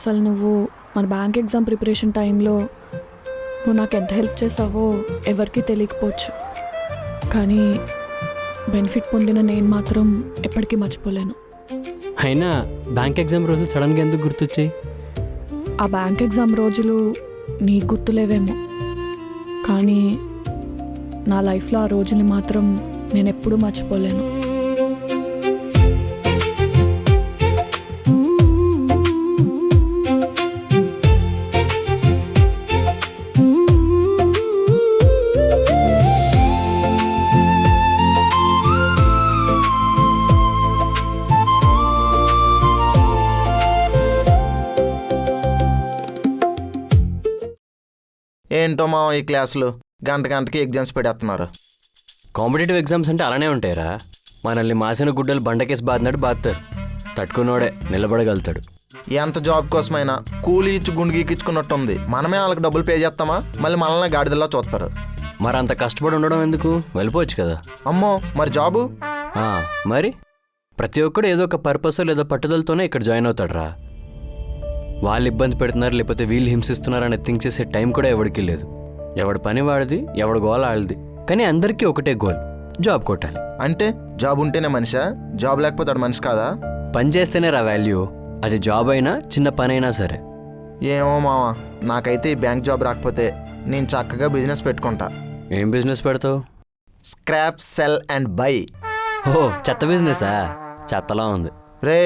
అసలు నువ్వు మన బ్యాంక్ ఎగ్జామ్ ప్రిపరేషన్ టైంలో నువ్వు నాకు ఎంత హెల్ప్ చేసావో ఎవరికీ తెలియకపోవచ్చు, కానీ బెనిఫిట్ పొందిన నేను మాత్రం ఎప్పటికీ మర్చిపోలేను. అయినా బ్యాంక్ ఎగ్జామ్ రోజులు సడన్గా ఎందుకు గుర్తొచ్చాయి? ఆ బ్యాంక్ ఎగ్జామ్ రోజులు నీకు గుర్తులేవేమో, కానీ నా లైఫ్లో ఆ రోజుని మాత్రం నేను ఎప్పుడూ మర్చిపోలేను. ఏంటో మా ఈ క్లాసులు గంటకి ఎగ్జామ్స్ పెడేస్తున్నారు. కాంపిటేటివ్ ఎగ్జామ్స్ అంటే అలానే ఉంటాయిరా. మనల్ని మాసిన గుడ్డలు బండకేసి బాదినట్టు బాదుతారు. తట్టుకున్నోడే నిలబడగలుగుతాడు. ఎంత జాబ్ కోసమైనా కూలీ ఇచ్చి గుండు గీకించుకున్నట్టుంది. మనమే వాళ్ళకి డబ్బులు పే చేస్తామా, మళ్ళీ మనల్ని గాడిదల్లా చూస్తారు. మరి అంత కష్టపడి ఉండడం ఎందుకు? వెళ్ళిపోవచ్చు కదా. అమ్మో, మరి జాబు? మరి ప్రతి ఒక్కడు ఏదో ఒక పర్పస్ లేదా పట్టుదలతోనే ఇక్కడ జాయిన్ అవుతాడు రా. వాళ్ళు ఇబ్బంది పెడుతున్నారు లేకపోతే వీళ్ళు హింసిస్తున్నారు అని థింక్ చేసే టైం కూడా ఎవరికి లేదు. ఎవడి పని వాడిది, ఎవడి గోల్ ఆడిది. కానీ అందరికీ ఒకటే గోల్, జాబ్ కొట్టాలి. అంటే జాబ్ ఉంటేనే మనిషా? జాబ్ లేకపోతే వాడు మనిషి కాదా? పని చేస్తేనే రా వాల్యూ. అది జాబ్ అయినా చిన్న పని అయినా సరే. ఏమో మావా, నాకైతే ఈ బ్యాంక్ జాబ్ రాకపోతే నేను చక్కగా బిజినెస్ పెట్టుకుంటా. ఏం బిజినెస్ పెడతావు? Scrap sell and buy. Oh, చెత్త బిజినెసా? చెత్తలా ఉంది రే.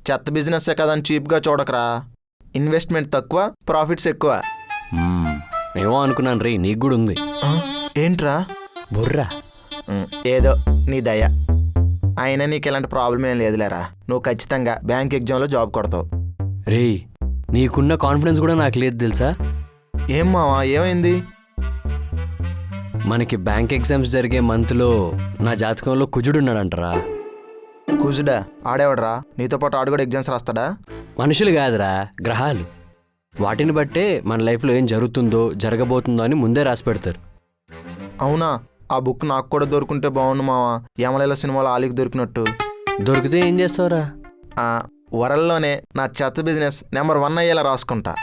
చెత్త బిజినెస్సే కదని చీప్గా చూడకరా. ఇన్వెస్ట్మెంట్ తక్కువ, ప్రాఫిట్స్ ఎక్కువ. ఏమో అనుకున్నాను రీ, నీకు కూడా ఉంది. ఏంట్రా? బుర్రా. ఏదో నీ దయ. అయినా నీకు ఎలాంటి ప్రాబ్లం ఏం లేదులేరా. నువ్వు ఖచ్చితంగా బ్యాంక్ ఎగ్జామ్లో జాబ్ కొడతావు. రే, నీకున్న కాన్ఫిడెన్స్ కూడా నాకు లేదు తెలుసా? ఏం మావా, ఏమైంది? మనకి బ్యాంక్ ఎగ్జామ్స్ జరిగే మంత్లో నా జాతకంలో కుజుడున్నాడంటరా. కుజుడా? ఆడేవాడరా? నీతో పాటు ఆడు కూడా ఎగ్జామ్స్ రాస్తాడా? మనుషులు కాదురా, గ్రహాలు. వాటిని బట్టే మన లైఫ్లో ఏం జరుగుతుందో జరగబోతుందో అని ముందే రాసి పెడతారు. అవునా? ఆ బుక్ నాకు కూడా దొరుకుంటే బాగుండు మావా. యమలీల సినిమాలో ఆలికి దొరికినట్టు. దొరికితే ఏం చేస్తావురా? వరల్డ్లోనే నా చెత్త బిజినెస్ నెంబర్ 1 అయ్యేలా రాసుకుంటా.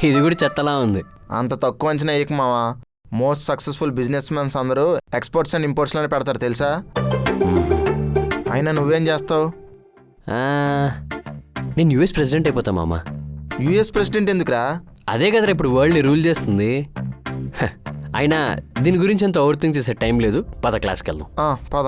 ఇది కూడా చెత్తలా ఉంది. అంత తక్కువ అంచనా వేయకు మావా. మోస్ట్ సక్సెస్ఫుల్ బిజినెస్ మెన్స్ అందరూ ఎక్స్పోర్ట్స్ అండ్ ఇంపోర్ట్స్లోనే పెడతారు తెలుసా? అయినా నువ్వేం చేస్తావు? నేను యూఎస్ ప్రెసిడెంట్ అయిపోతా మామ. యూఎస్ ప్రెసిడెంట్ ఎందుకురా? అదే కదరా ఇప్పుడు వరల్డ్ని రూల్ చేస్తుంది. అయినా దీని గురించి అంత ఓవర్ థింక్ చేసే టైం లేదు. పద క్లాస్కి వెళ్దాం. పద.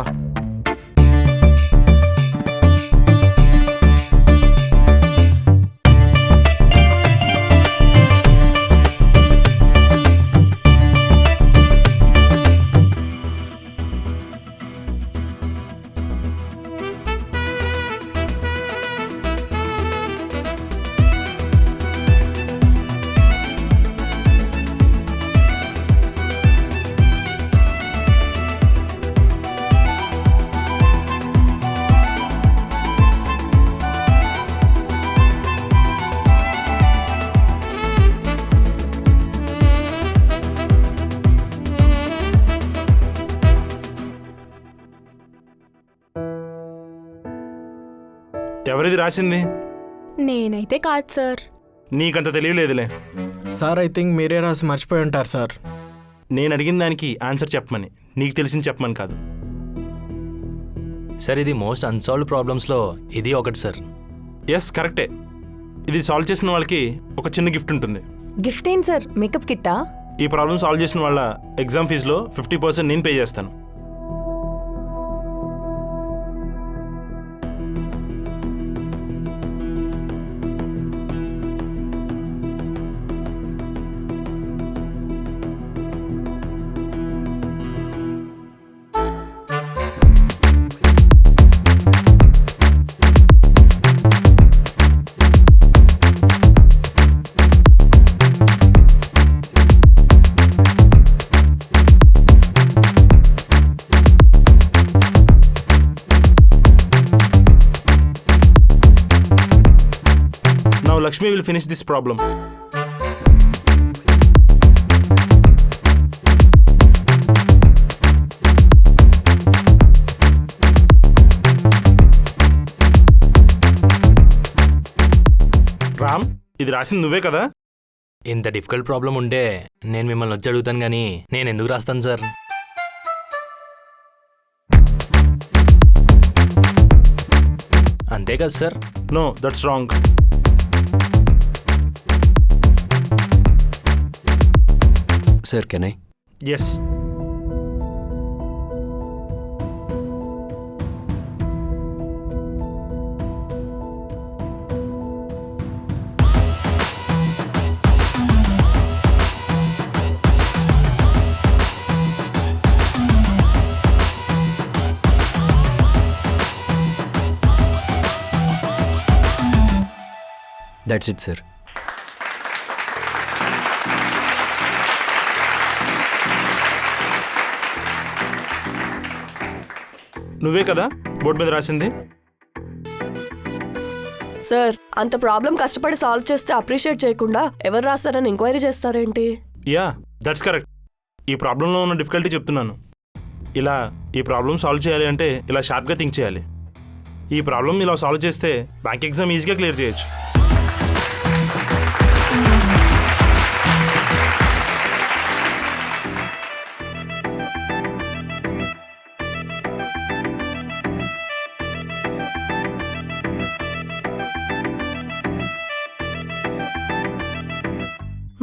ఎవరిది రాసింది? నేనైతే కాదు సార్. నీకంత తెలియలేదులే సార్. ఐ థింక్ మీరే రాసి మర్చిపోయి ఉంటారు సార్. నేను అడిగిన దానికి ఆన్సర్ చెప్పమని, నీకు తెలిసింది చెప్పమని కాదు. సార్, ఇది మోస్ట్ అన్సాల్వ్డ్ ప్రాబ్లమ్స్లో ఇది ఒకటి సార్. ఎస్, కరెక్టే. ఇది సాల్వ్ చేసిన వాళ్ళకి ఒక చిన్న గిఫ్ట్ ఉంటుంది. గిఫ్ట్ ఏంటి సార్? మేకప్ కిట్టా? ఈ ప్రాబ్లమ్ సాల్వ్ చేసిన వాళ్ళ ఎగ్జామ్ ఫీజులో 50% నేను పే చేస్తాను. Now Lakshmi will finish this problem. Ram, ఇది రాసింది నువ్వే కదా? ఇంత డిఫికల్ట్ ప్రాబ్లం ఉంటే నేను మిమ్మల్ని వచ్చి అడుగుతాను కానీ నేను ఎందుకు రాస్తాను సార్? అంతే కదా sir? No, that's wrong. Sir can I? Yes. That's it sir. నువ్వే కదా బోర్డు మీద రాసింది? సార్ అంత ప్రాబ్లం కష్టపడి సాల్వ్ చేస్తే అప్రిషియేట్ చేయకుండా ఎవరు రాస్తారని ఎంక్వైరీ చేస్తారేంటి? Yeah, that's correct. ఈ ప్రాబ్లంలో ఉన్న డిఫికల్టీ చెప్తున్నాను. ఇలా ఈ ప్రాబ్లం సాల్వ్ చేయాలి అంటే ఇలా షార్ప్గా థింక్ చేయాలి. ఈ ప్రాబ్లం ఇలా సాల్వ్ చేస్తే బ్యాంక్ ఎగ్జామ్ ఈజీగా క్లియర్ చేయొచ్చు.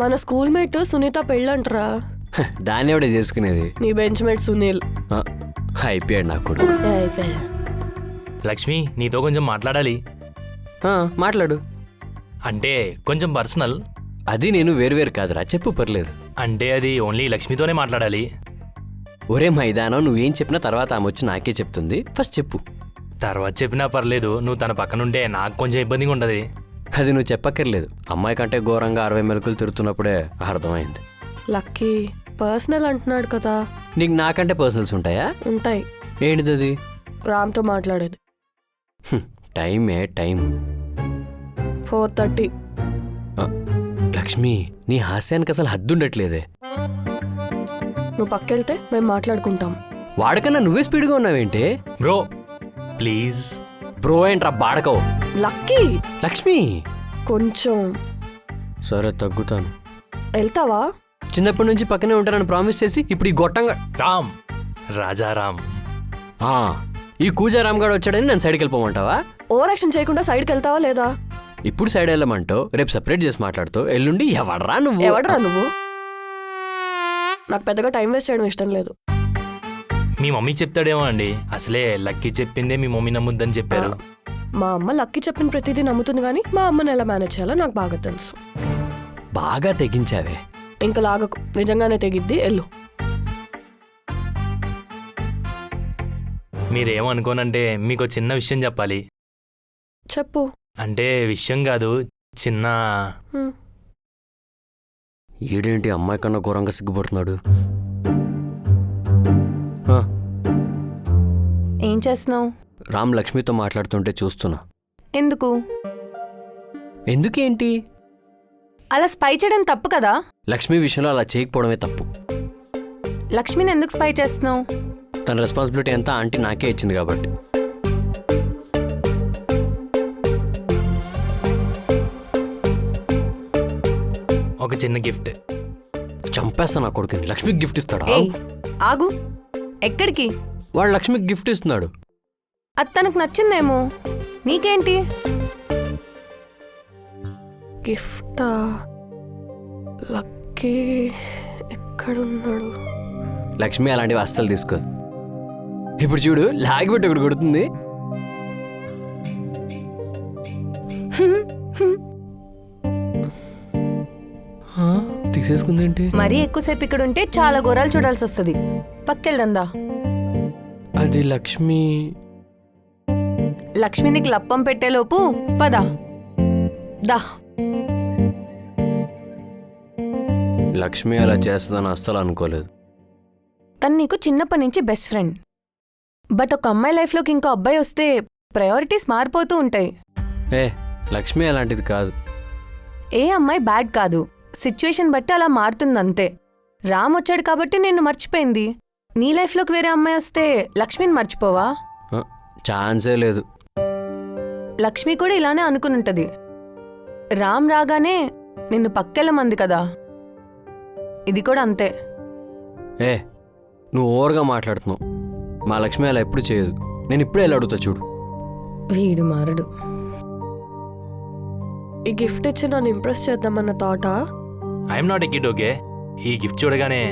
మన స్కూల్ మేట్ సునీత పెళ్ళంటరా? దాన్ని ఎవడే చేసుకునేది? నీ బెంచ్ మేట్ సునీల్ ఆ, అయిపోయాడు నాకు కూడా. అయిపోయా. లక్ష్మి నీతో కొంచెం మాట్లాడాలి. మాట్లాడు. అంటే కొంచెం పర్సనల్. అది నేను వేరు కాదురా, చెప్పు పర్లేదు. అంటే అది ఓన్లీ లక్ష్మితోనే మాట్లాడాలి. ఒరే మైదానం, నువ్వేం చెప్పినా తర్వాత ఆమె వచ్చి నాకే చెప్తుంది. ఫస్ట్ చెప్పు. తర్వాత చెప్పినా పర్లేదు, నువ్వు తన పక్కనుంటే నాకు కొంచెం ఇబ్బందిగా ఉంటుంది. అది నువ్వు చెప్పక్కర్లేదు. అమ్మాయి కంటే ఘోరంగా 60 మెలకులు తిరుగుతున్నప్పుడే అర్థమైంది. లక్కీ పర్సనల్ అంటున్నాడు కదా. నీకు నాకంటే పర్సనల్స్ ఉంటాయా? ఉంటాయి. ఏంటిది అది? రామ్తో మాట్లాడేది. టైమే టైం. 4:30. లక్ష్మి, నీ హాస్యానికి అసలు హద్దుండట్లేదే. నువ్వు పక్కెళ్తే మేము మాట్లాడుకుంటాం. వాడికన్నా నువ్వే స్పీడ్గా ఉన్నావేంటే? Bro please. బ్రో ఏంట్రా బాడకవు? లక్కీ లక్ష్మి కొంచెం. సరే తగ్గుతాను. వెళ్తావా? చిన్నప్పటి నుంచి పక్కనే ఉంటానని ప్రామిస్ చేసి ఇప్పుడు ఈ గొట్టంగా రామ్, రాజారామ్. ఈ కూజారామ్ గారు వచ్చాడని నేను సైడ్కి వెళ్ళిపోమంటావా? ఓవర్ యాక్షన్ చేయకుండా సైడ్కి వెళ్తావా లేదా? ఇప్పుడు సైడ్ వెళ్ళమంటావు, రేపు సెపరేట్ చేసి మాట్లాడుతావు, ఎల్లుండి ఎవడరా నువ్వు? ఎవడరా నువ్వు? నాకు పెద్దగా టైం వేస్ట్ చేయడం ఇష్టం లేదు. మీ మమ్మీ చెప్తాడేమో అండి. అసలే లక్కీ చెప్పిందే మీ మమ్మీ నమ్ముద్దని చెప్పారు. మా అమ్మ లక్కీ చెప్పిన ప్రతిదీ నమ్ముతుంది కానీ మా అమ్మని ఎలా మేనేజ్ చేయాలో నాకు బాగా తెలుసు. బాగా తెగించావే. ఇంకా లాగకు, నిజంగానే తెగిద్ది. ఎల్లు. మీరేమనుకోనంటే మీకు చిన్న విషయం చెప్పాలి. చెప్పు. అంటే విషయం కాదు, చిన్న. ఈడేంటి అమ్మాయి కన్నా ఘోరంగా సిగ్గుపడుతున్నాడు? ఏం చేస్తున్నావు? రామ్ లక్ష్మితో మాట్లాడుతుంటే చూస్తున్నా. ఎందుకు? ఎందుకేంటి? అలా స్పై చేయడం తప్పు కదా. లక్ష్మి విషయంలో అలా చేయకపోవడమే తప్పు. లక్ష్మిని ఎందుకు స్పై చేస్తున్నావు? తన రెస్పాన్సిబిలిటీ అంతా ఆంటీ నాకే ఇచ్చింది కాబట్టి. ఒక చిన్న గిఫ్ట్. చంపేస్తా నా కొడుకుని. లక్ష్మికి గిఫ్ట్ ఇస్తాడా? ఏయ్ ఆగు. ఎక్కడికి? వాడు లక్ష్మికి గిఫ్ట్ ఇస్తున్నాడు. అది తనకు నచ్చిందేమో. నీకేంటి? గిఫ్టా? లక్కీ ఎక్కడున్నాడు? లక్ష్మి అలాంటివి అస్సలు తీసుకోదు. ఇప్పుడు చూడు, లాగిపెట్టి ఒకటి కొడుతుంది. తీసేసుకుందేంటి? మరీ ఎక్కువసేపు ఇక్కడ ఉంటే చాలా ఘోరాలు చూడాల్సి వస్తుంది. పక్కెళ్దా. అది లక్ష్మి. లక్ష్మినికి లప్పం పెట్టేలోపు పద. దా. లక్ష్మి అలా చేస్తుందని అస్సలు అనుకోలేదు. తను నీకు చిన్నప్పటి నుంచి బెస్ట్ ఫ్రెండ్. బట్ ఒక అమ్మాయి లైఫ్లోకి ఇంకో అబ్బాయి వస్తే ప్రయారిటీస్ మారిపోతూ ఉంటాయి. లక్ష్మి అలాంటిది కాదు. ఏ అమ్మాయి బ్యాడ్ కాదు, సిచ్యువేషన్ బట్టి అలా మారుతుందంతే. రామ్ వచ్చాడు కాబట్టి నిన్ను మర్చిపోయింది. నీ లైఫ్లోకి వేరే అమ్మాయి వస్తే లక్ష్మిని ఛాన్సే లేదు. లక్ష్మి కూడా ఇలానే అనుకునుంటది. రామ్ రాగానే నిన్ను పక్కెళ్ళమంది కదా, ఇది కూడా అంతే. ఏ నువ్వు ఓవర్గా మాట్లాడుతున్నావు. మా లక్ష్మి అలా ఎప్పుడు చేయదు. నేను ఇప్పుడే వెళ్ళి అడుగుతా చూడు. వీడు మారడు. ఈ గిఫ్ట్ ఇచ్చి నన్ను ఇంప్రెస్ చేద్దామన్న థాటా? I'm not a kid, okay? ఈ గిఫ్ట్ చూడగానే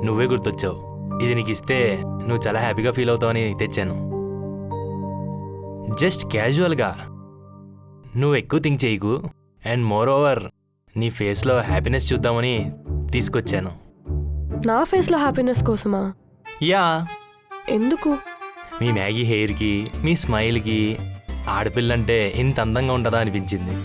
నువ్వే గుర్తొచ్చావు. ఇది నీకు ఇస్తే నువ్వు చాలా హ్యాపీగా ఫీల్ అవుతావని తెచ్చాను. జస్ట్ క్యాజువల్గా, నువ్వు ఎక్కువ థింక్ చేయకు. అండ్ మోర్ ఓవర్ నీ ఫేస్లో హ్యాపీనెస్ చూద్దామని తీసుకొచ్చాను. నా ఫేస్లో హ్యాపీనెస్ కోసమా? యా, ఎందుకు? మీ మ్యాగీ హెయిర్కి, మీ స్మైల్కి ఆడపిల్లంటే ఇంత అందంగా ఉంటుందా అనిపించింది.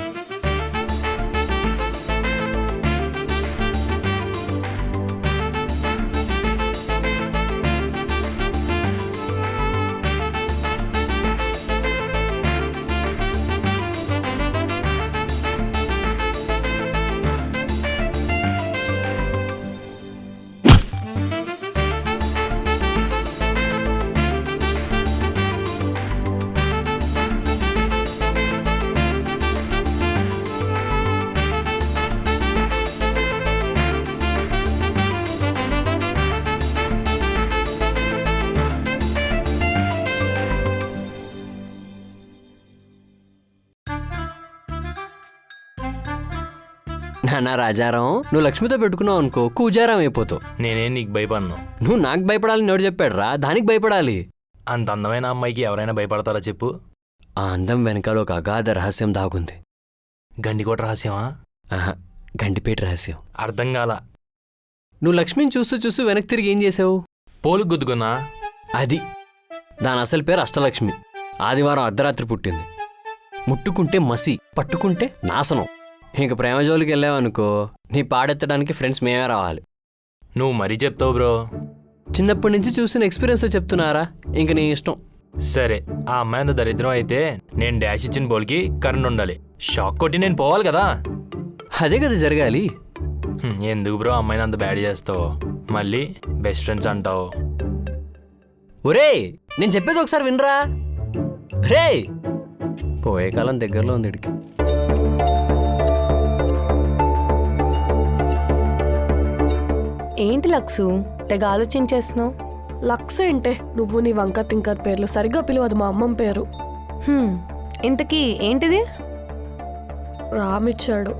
నాన్న రాజారాం, నువ్వు లక్ష్మితో పెట్టుకున్నావు అనుకో కూజారాం అయిపోతావు. నేనేం నీకు భయపడను. నువ్వు నాకు భయపడాలని ఎవడు చెప్పాడు రా? దానికి భయపడాలి. అంత అందమైన అమ్మాయికి ఎవరైనా భయపడతారా చెప్పు? ఆ అందం వెనకాల ఒక అగాధ రహస్యం దాగుంది. గండికోట రహస్యమా? ఆహా, గంటిపేట రహస్యం. అర్థం కాల. నువ్వు లక్ష్మిని చూస్తూ చూస్తూ వెనక్కి తిరిగి ఏం చేసావు? పోలుకు గుద్దుకున్నా. అది దాని అసలు పేరు అష్టలక్ష్మి. ఆదివారం అర్ధరాత్రి పుట్టింది. ముట్టుకుంటే మసి, పట్టుకుంటే నాశనం. ఇంక ప్రేమ జోలికి వెళ్ళావనుకో నీ పాడెత్తడానికి ఫ్రెండ్స్ మేమే రావాలి. నువ్వు మరీ చెప్తావు బ్రో. చిన్నప్పటి నుంచి చూసిన ఎక్స్పీరియన్స్తో చెప్తున్నారా? ఇంక నీ ఇష్టం. సరే, ఆ అమ్మాయి అంత దరిద్రం అయితే నేను డాష్ ఇచ్చిన బోల్కి కరెంట్ ఉండాలి. షాక్ కొట్టి నేను పోవాలి కదా. అదే కదా జరగాలి. ఎందుకు బ్రో అమ్మాయిని అంత బ్యాడ్ చేస్తావు? మళ్ళీ బెస్ట్ ఫ్రెండ్స్ అంటావు. ఒరే నేను చెప్పేది ఒకసారి వినరా రే. పోయే కాలం దగ్గరలో ఉంది ఇడికి. ఏంటి లక్సు తెగ ఆలోచించేస్తున్నావు? లక్స్ ఏంటే? నువ్వు నీ వంక తింకర్ పేర్లు సరిగ్గా పిలువదు, మా అమ్మమ్మ పేరు. ఇంతకీ ఏంటిది? రామిచ్చాడు.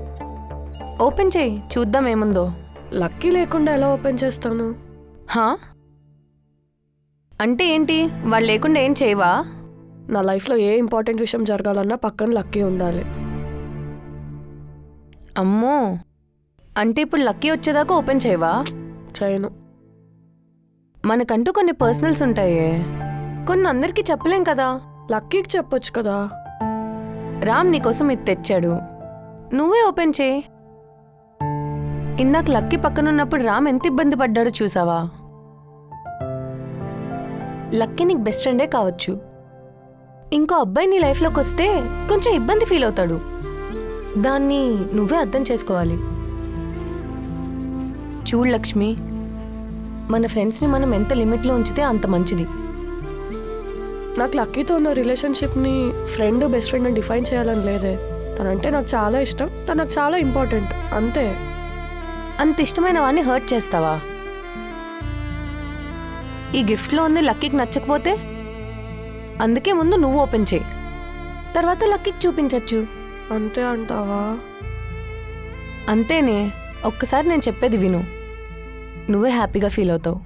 ఓపెన్ చేయి చూద్దాం ఏముందో. లక్కీ లేకుండా ఎలా ఓపెన్ చేస్తాను? హా? అంటే ఏంటి, వాళ్ళు లేకుండా ఏం చేయవా? నా లైఫ్లో ఏ ఇంపార్టెంట్ విషయం జరగాలన్నా పక్కన లక్కీ ఉండాలి. అమ్మో, అంటే ఇప్పుడు లక్కీ వచ్చేదాకా ఓపెన్ చేయవా? చేయను. మనకంటూ కొన్ని పర్సనల్స్ ఉంటాయే, కొన్ని అందరికీ చెప్పలేం కదా. లక్కీకి చెప్పొచ్చు కదా. రామ్ నీకోసం ఇది తెచ్చాడు, నువ్వే ఓపెన్ చేయి. ఇందాక లక్కీ పక్కనున్నప్పుడు రామ్ ఎంత ఇబ్బంది పడ్డాడో చూసావా? లక్కీ నీకు బెస్ట్ ఫ్రెండే కావచ్చు, ఇంకో అబ్బాయి నీ లైఫ్లోకి వస్తే కొంచెం ఇబ్బంది ఫీల్ అవుతాడు. దాన్ని నువ్వే అర్థం చేసుకోవాలి. చూడు లక్ష్మి, మన ఫ్రెండ్స్ని మనం ఎంత లిమిట్లో ఉంచితే అంత మంచిది. నాకు లక్కీతో ఉన్న రిలేషన్షిప్ని ఫ్రెండ్ బెస్ట్ ఫ్రెండ్ అని డిఫైన్ చేయాలని లేదే. తనంటే నాకు చాలా ఇష్టం, తను నాకు చాలా ఇంపార్టెంట్, అంతే. అంత ఇష్టమైన వాడిని హర్ట్ చేస్తావా? ఈ గిఫ్ట్లో ఉంది లక్కీకి నచ్చకపోతే? అందుకే ముందు నువ్వు ఓపెన్ చేయి, తర్వాత లక్కీకి చూపించచ్చు. అంతే అంటావా? అంతేనే, ఒక్కసారి నేను చెప్పేది విను, నువ్వే హ్యాపీగా ఫీల్ అవుతావు.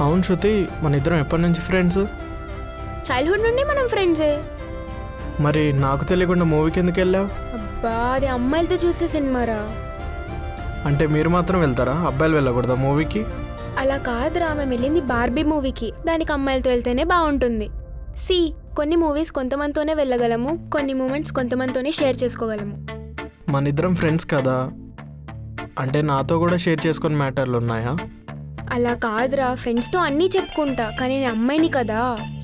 అవును శృతి, మన ఇద్దరం ఎప్పటి నుంచి ఫ్రెండ్స్? చైల్డ్హుడ్ నుండి మనం ఫ్రెండ్సే. మరి నాకు తెలియకుండా మూవీకి ఎందుకు వెళ్ళావు? అబ్బా, అది అమ్మాయిలతో చూసే సినిమారా. అంటే మీరు మాత్రం వెళ్తారా, అబ్బాయిలు వెళ్ళకూడదా మూవీకి? అలా కాదురా, మేము వెళ్ళింది బార్బీ మూవీకి. దానికి అమ్మాయిలతో వెళ్తేనే బాగుంటుంది. సి, కొన్ని మూవీస్ కొంతమందితోనే వెళ్ళగలము, కొన్ని మూమెంట్స్ కొంతమందితోనే షేర్ చేసుకోగలము. మన ఇద్దరం ఫ్రెండ్స్ కదా, అంటే నాతో కూడా షేర్ చేసుకునే మ్యాటర్లు ఉన్నాయా? అలా కాదురా, ఫ్రెండ్స్తో అన్నీ చెప్పుకుంటా, కానీ నేను అమ్మాయిని కదా,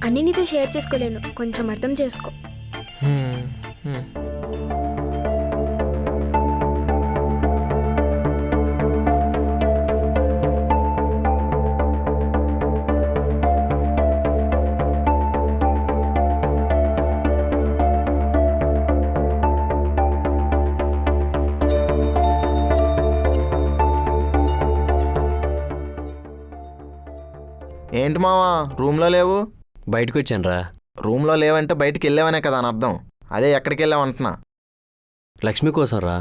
అన్నీ నీతో షేర్ చేసుకోలేను, కొంచెం అర్థం చేసుకో. హ్మ్, హ్మ్. ఏంటి మావా రూమ్లో లేవు? బయటకు వచ్చాను రా. రూమ్లో లేవంటే బయటికి వెళ్ళావనే కదా అని అర్థం. అదే ఎక్కడికి వెళ్ళావంటున్నా. లక్ష్మి కోసం రా.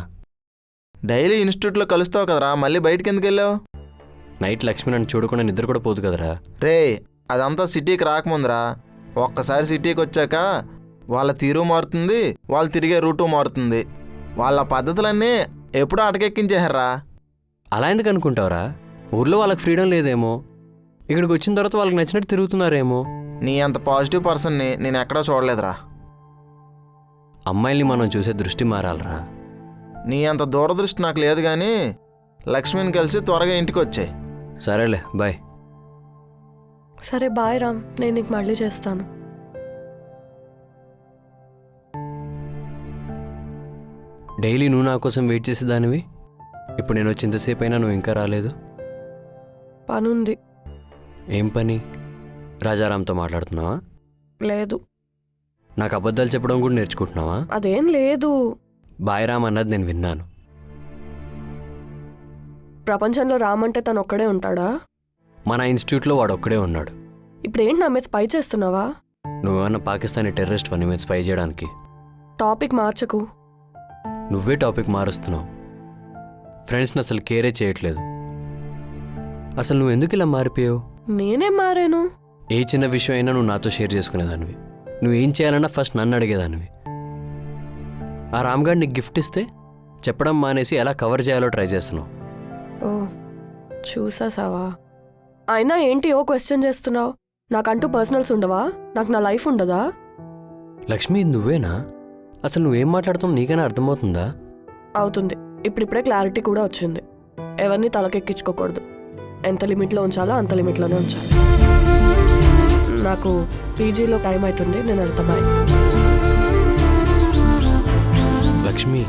డైలీ ఇన్స్టిట్యూట్లో కలుస్తావు కదరా, మళ్ళీ బయటికి ఎందుకు వెళ్ళావు? నైట్ లక్ష్మి నన్ను చూడకుండా నిద్ర కూడా పోదు కదరా. రే అదంతా సిటీకి రాకముందురా. ఒక్కసారి సిటీకి వచ్చాక వాళ్ళ తీరు మారుతుంది, వాళ్ళు తిరిగే రూటు మారుతుంది. వాళ్ళ పద్ధతులన్నీ ఎప్పుడూ అటకెక్కించేశారా. అలా ఎందుకు అనుకుంటావురా? ఊర్లో వాళ్ళకి ఫ్రీడమ్ లేదేమో, ఇక్కడికి వచ్చిన తర్వాత వాళ్ళకి నచ్చినట్టు తిరుగుతున్నారేమో. నీ అంత పాజిటివ్ పర్సన్ని నేను ఎక్కడా చూడలేదురా. అమ్మాయిల్ని మనం చూసే దృష్టి మారాలరా. నీ అంత దూరదృష్టి నాకు లేదు కానీ లక్ష్మిని కలిసి త్వరగా ఇంటికి వచ్చాయి. సరేలే బాయ్. సరే బాయ్ రామ్, నేను నీకు మళ్ళీ చేస్తాను. డైలీ నువ్వు నా కోసం వెయిట్ చేసేదానివి, ఇప్పుడు నేను వచ్చేంతసేపు అయినా నువ్వు ఇంకా రాలేదు. పనుంది. ఏం పని? రాజారాంతో మాట్లాడుతున్నావా? లేదు. నాకు అబద్ధాలు చెప్పడం కూడా నేర్చుకుంటున్నావా? అదేం లేదు. బాయ్ రామ్ అన్నది నేను విన్నాను. ప్రపంచంలో రామ్ అంటే తను ఒక్కడే ఉంటాడా? మన ఇన్స్టిట్యూట్లో వాడు ఒక్కడే ఉన్నాడు. ఇప్పుడు ఏంటి నా మీద స్పై చేస్తున్నావా? నువ్వేమన్నా పాకిస్తానీ టెర్రరిస్ట్ నీ మీద స్పై చేయడానికి? టాపిక్ మార్చకు. నువ్వే టాపిక్ మారుస్తున్నావు. ఫ్రెండ్స్ని అసలు కేరే చేయట్లేదు. అసలు నువ్వు ఎందుకు ఇలా మారిపోయావు? నేనేం మారాను? ఏ చిన్న విషయం అయినా నువ్వు నాతో షేర్ చేసుకునేదానివి. నువ్వు ఏం చేయాలన్నా ఫస్ట్ నన్ను అడిగేదానివి. ఆ రామ్గాడ్ నీకు గిఫ్ట్ ఇస్తే చెప్పడం మానేసి ఎలా కవర్ చేయాలో ట్రై చేస్తున్నావు. ఓ చూసావా? అయినా ఏంటి ఓ క్వశ్చన్ చేస్తున్నావు? నాకంటూ పర్సనల్స్ ఉండవా? నాకు నా లైఫ్ ఉండదా? లక్ష్మి ఇది నువ్వేనా? అసలు నువ్వేం మాట్లాడుతావు నీకైనా అర్థమవుతుందా? అవుతుంది. ఇప్పుడిప్పుడే క్లారిటీ కూడా వచ్చింది. ఎవరిని తలకెక్కించుకోకూడదు. ఎంత లిమిట్లో ఉంచాలో అంత లిమిట్లోనే ఉంచాలి. నాకు పీజీలో టైం అవుతుంది, నేను వెళ్తా. బాయ్. లక్ష్మి